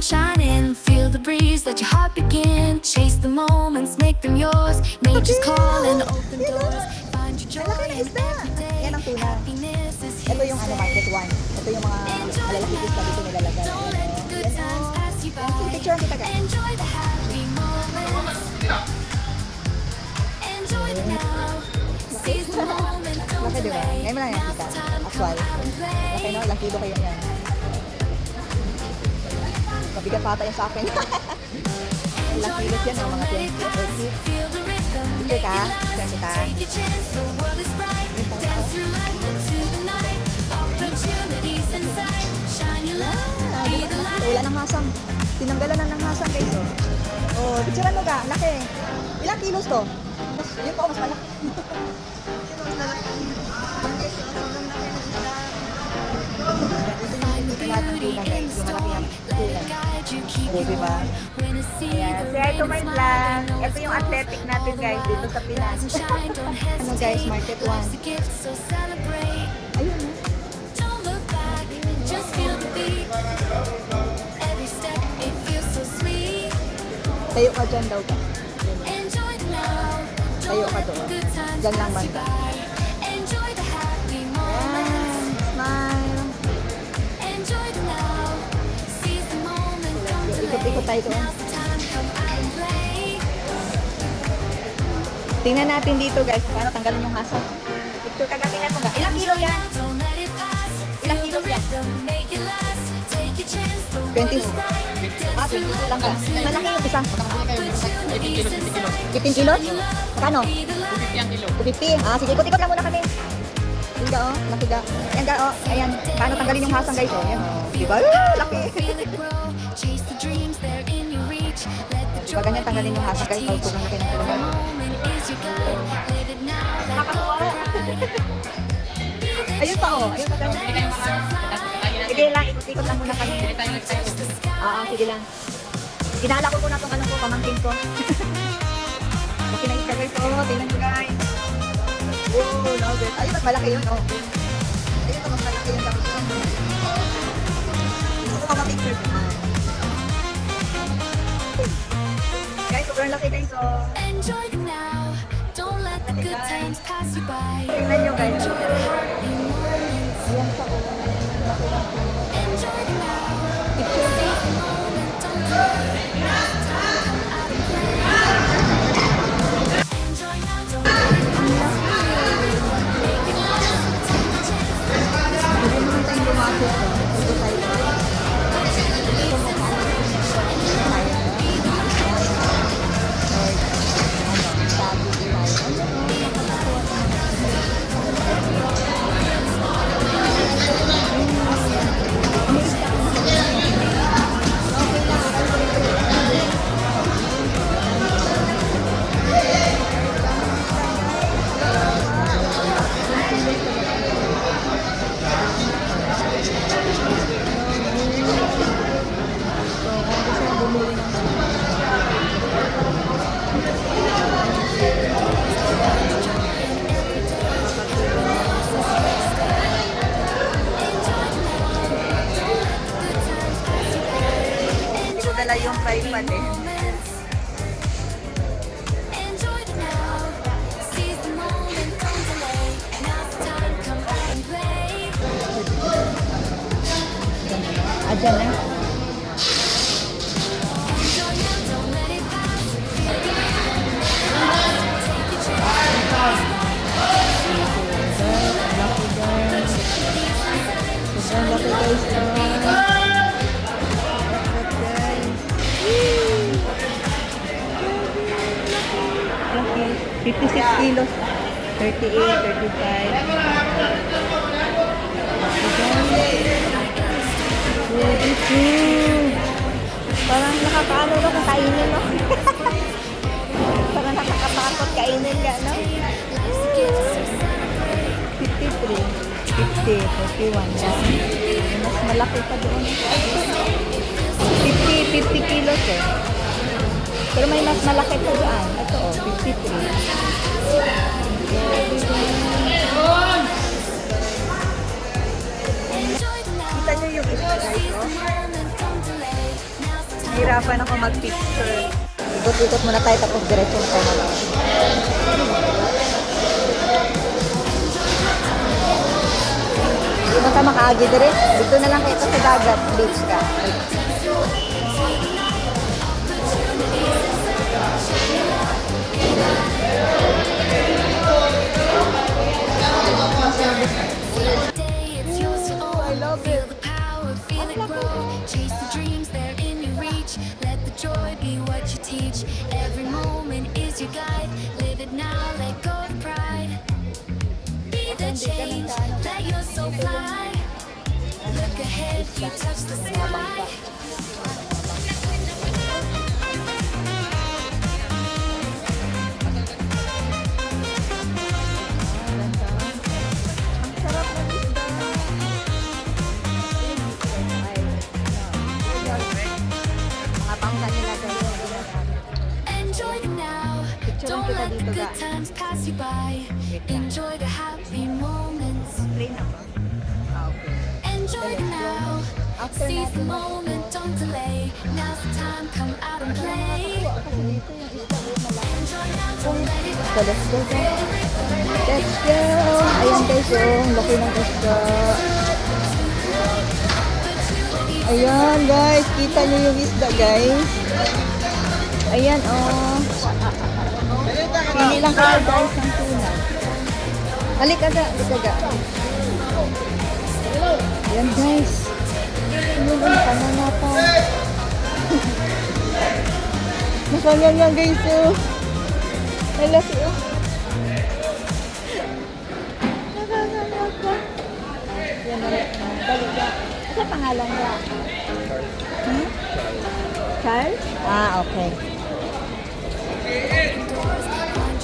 shining, feel the breeze, let your heart begin. Chase the moments, make them yours. Nature's calling, open doors. Find your joy in every day. Yan ang tuna. Happiness is Ito yung ano, market 1. Ito yung mga malalaki isda dito nilalagay. Don't let the good times pass you by. Picture kita guys. Enjoy the happy moments. Enjoy the now. Seize the moment, don't Laki diba? delay. Ngayon mo lang yan Now's kita. the time, come Actual. out and play. Okay no, ilang kilo kayo yan. Mabigat pa ata yung sa akin. Ilang kilos yan, oh, mga 20 or 30. Feel the rhythm, Picture ka? Picture kita. take a chance, the world is bright. Dance through life into the night. Opportunities in sight. Shine your light, be the light. Wala nang hasang. Tinanggalan na ng hasang guys. Oh, picturean mo ka. Laki. Ilang kilos to? Mas, yun po, mas malaki. Find the beauty in the storm. Let it guide you, keep you warm. When you see the rain and smile, know Ito yung athletic natin guys dito sa Pinas. rise and shine, don't Ano guys, hesitate. market Life's 1. a gift, so celebrate. Ayun. Don't look back, just feel the beat. Every step, it feels so sweet. Tayo ka dyan daw ka. Enjoy the now. Tayo Don't ka let the doon. good times Dyan lang pass you banda. by. Enjoy the happy moments. Smile. Enjoy the now. Seize the moment, don't delay. Ikot-ikot tayo doon. Now's the time, come out and play. Tingnan natin dito guys, paano tanggalin yung hasang. Picture ka, tingnan mo ka. Ilang kilo yan? Don't let it pass. Ilang Feel the kilos yan? rhythm, make it last. Take a chance, the 20. world is bright. Ah, 20 lang ka. Malaki yung isa. Opportunities in sight. 15 kilos? Magkano? Be the light. 250. Ah, sige, ikot-ikot lang muna kami. Tingga oh, laki ga. Ayan ga oh, ayan. Paano tanggalin yung hasang guys oh. Ayan. Diba? Laki. Feel it grow. Chase the dreams, they're in your reach. Let the Diba ganyan tanggalin yung hasang guys? Pag sobrang laki ng tulungan. moment is your guide. Live it now, let go of pride. Ayun pa oh. Ayun pa daw. Sige lang, ikot-ikot lang muna kami. Sige lang. Ginala ko muna itong ano ko, pamangkin ko. Laki na isa guys oh. Tingnan ko guys. Oh, love it. Ayun, mas malaki yun oh. Ayun, mas malaki yun. Gusto ko ma-picture ko. Guys, sobrang laki guys oh. Enjoy the now. Don't let the good times pass you by. Tingnan nyo guys. Enjoy the happy moments. Ayan sa oh. Enjoy the now. Seize the moment, don't delay. Now's the time, come out and play. Enjoy now, don't let it pass. Make it last. Take a chance. Hindi naman tayong lumakit oh. Ito tayo. Hindi ko dala yung tripod eh. Enjoy the now. Seize the moment, don't delay. Now's the time, come out and play. Adyan eh. Enjoy now, don't let it pass. Feel the rhythm. Take a chance. Sobrang laki guys oh. Laki. 56 kilos. 38, 35. Parang nakakaano no kung kainin no? Parang nakakatakot kainin ka no? 53, 50, 41. Mas malaki pa doon. 50 kilos eh. Pero may mas malaki pa doon. Ito oh, 53. Enjoy the now. Kita nyo yung isa guys Seize oh. the moment, don't delay. Now's nahihirapan ako mag-picture. Ikot-ikot muna tayo tapos diretso tayo na. Hindi mo ka makaagi dire. Dito na lang kayo sa dagat. Beach ka. Day, it's yours to own. I love Feel it. the power, feel it grow. Chase the dreams, they're in your reach. Let the joy be what you teach. Every moment is your guide. Live it now, let go of pride. Be the change, let your soul fly. Look ahead, you touch the sky. Ang sarap ng isda. Mga pangkat nila kayo. Enjoy the now. Picture Don't kita let the dito, good guys. times pass you by. Enjoy the happy moments. Play na ba? Okay. Enjoy the now. After Seize the natin moment, don't delay. Now's the time, come out and play. kasi dito yung isda ay malaki. Enjoy now, don't let it So, let's go guys. Let's go! Ayan guys, ang laki ng isda. Ayan guys, kita niyo yung isda guys. Ayan oh. Pili lang kayo guys ng tuna. Halika ga, halika ga. Ayan guys. Yung pananapa. Nakanganga guys oh. Ang laki oh. Nakanganga ka. Yan na. Dali ka. Ano pangalan niya? Hmm? Charles? Ah, okay.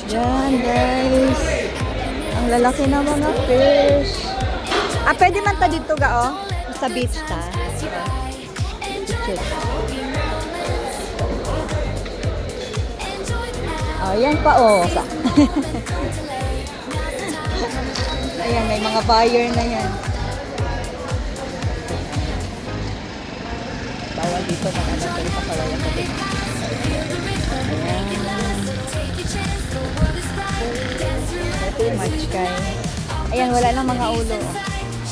Yan guys. Ang lalaki na mga fish. Ah, pwede man ta dito ga oh. Sa beach ta. Picture. Oh, yan pa oh. Ayan, may mga buyer na yan. Bawal dito na naman sa kawayan ko dito. Ayan. Ito yung match guy. Ayan, wala lang mga ulo.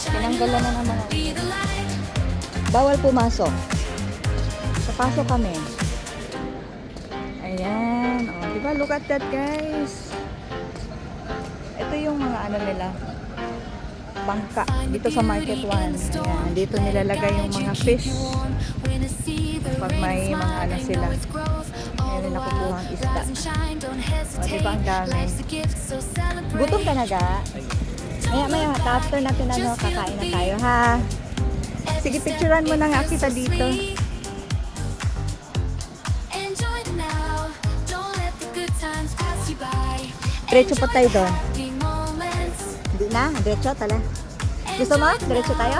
Tinanggalan na ng mga ulo. Bawal pumasok. Papasok kami. Ayan. O, diba? Look at that, guys. Ito yung mga ano nila. Bangka. Dito sa Market 1. Ayan. Dito nilalagay yung mga fish. Pag may mga ano sila. Ayan yung nakukuha ang isda. O, diba ang dami? Gutom ka na ga? Maya, after natin ano, kakain na tayo, ha? Sige, picturean mo na nga kita dito. Enjoy the now. Don't let the good times pass you by. Diretso pa tayo doon. Happy moments. Hindi na, diretso tala. Gusto mo? Diretso tayo?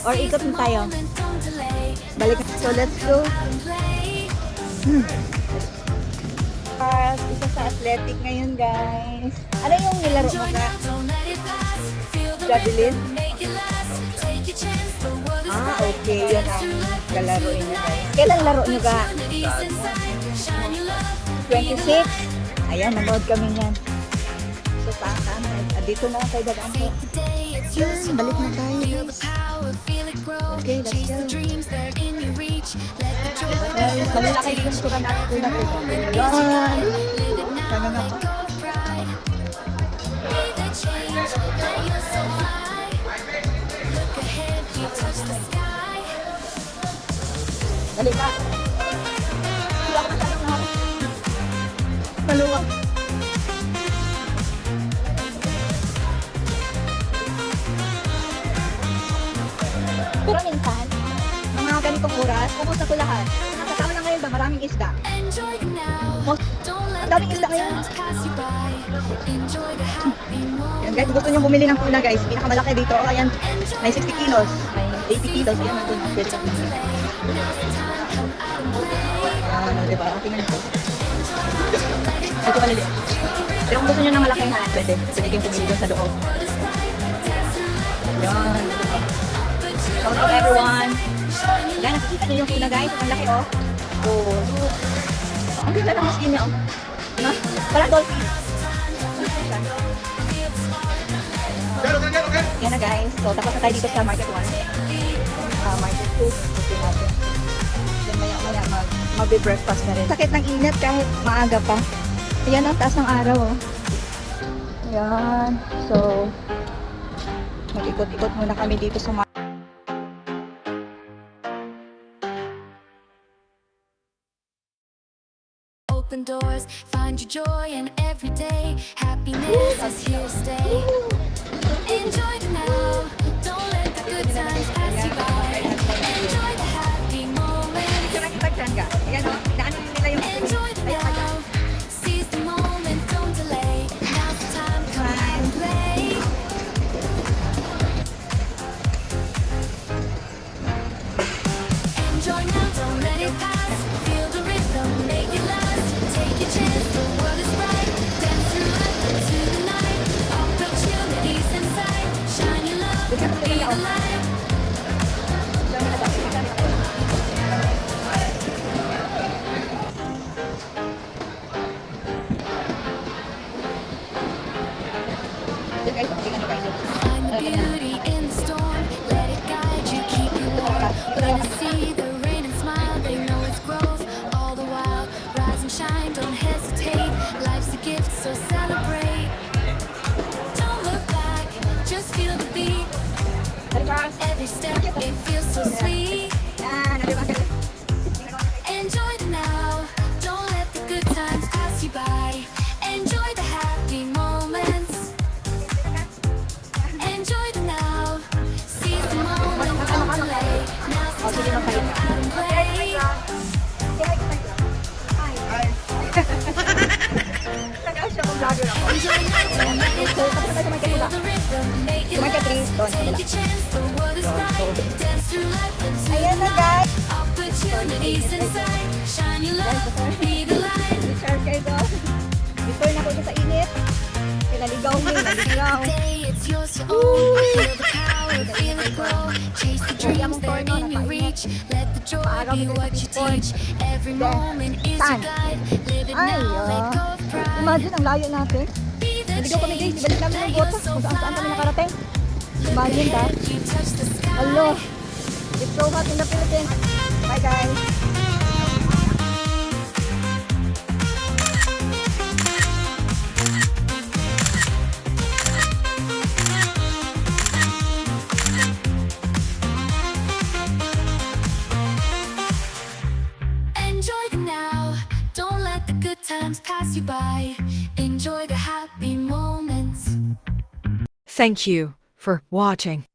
Or ikot mo tayo? Don't delay. Balik. So, let's go. Play. Isa sa athletic ngayon, guys. Ano yung nilaro mo ka? Don't let it pass. Feel the Javelin? rhythm, make it last. Take a chance, the world is Ah, bright. okay. Yan ang lalaroin niyo, guys. Kailan laro niyo ka? Ease inside. Shine your love. 26? Ayan, nanood kami yan. So, saan? Dito na tayo dadaan po. Take the day, it's yours to Balik na own. tayo, Feel the guys. power, feel it grow. Okay, let's Chase go. the dreams, they're in your reach. Let the joy Guys, malalaki yung suka natin na po. Ayan. live it now, Sana na let po. go of pride. Be the change, let your soul fly. Look ahead, you touch the sky. Dali ka. Maluwag. Pero minsan, mga ganitong oras, pupunta ko lahat. Nakasama na ngayon ba, maraming isda. Enjoy the now. Most, Don't let ang daming the isda good ngayon. times pass you by. Enjoy the happy moments. Yan guys, gusto nyo bumili ng tuna guys. Pinakamalaki dito. Ayan, may 60 kilos. May 80 kilos. Ayan, nandun ang pwede. Ayan, diba? Tingnan nyo. Ito malili. Pero kung gusto nyo ng malaki, pwede. Pwede kayong pumili doon sa loob. Ayan. Shout out everyone. Yan, nakikita nyo yung tuna guys. Ang laki oh. Oh, look. Ang ganda ng skin niya, oh. Na? Parang dolphin. Yan na guys. So, tapos na tayo dito sa Market 1. Market 2. Okay natin. Then maya-maya mag-breakfast na rin. Sakit ng init kahit maaga pa. Ayan ang taas ng araw, oh. Ayan. So, mag-ikot-ikot muna kami dito sa market. Open doors, find your joy in every day. Happiness is here to stay. Enjoy the now, don't let the good times pass you by. Enjoy the happy moments. Ayan, oh. Daanan nila yung Enjoy the now, seize the moment, don't delay. Now's the time, come and play. Enjoy now, don't let it pass. Feel the rhythm, make it last. Take your chance, the world is bright. Dance through life into the night. Opportunities inside. Shine your love, be the light. Find the beauty in the storm. Let it guide you, keep you warm. When you see the rain and smile, they know it's growth. All the while, rise and shine, don't hesitate. Life's a gift, so celebrate. Don't look back, just feel the beat. Every step, it feels so sweet. Enjoy the now, don't let the good times pass you by. Enjoy the happy moments. Enjoy the now, seize the moment, don't delay. Now's the time, come out and play. Enjoy now, don't let it pass. Feel the rhythm, make it last. Take your chance, the world is bright. Dance through life into Ayan the na night. guys. Opportunities inside. Shine your love, be the light. Richard kayo doon. Before na po siya sa init. Pinaligaw mo, naligaw. Day, it's yours to own. Feel the power, feel it grow. Chase the dreams that are in your reach. Let the joy be what you teach. Every moment is your guide. Live it Ay, now, let go of pride. Imagine, ang layo natin. Be the Naligaw kami guys, change, ibalik namin let ng your botas soul kung saan kami fly. nakarating. Imagine that. Let you touch the sky. Hello. It's so hot in the Philippines. Bye guys. Enjoy the now, don't let the good times pass you by. Enjoy the happy moments. Thank you for watching.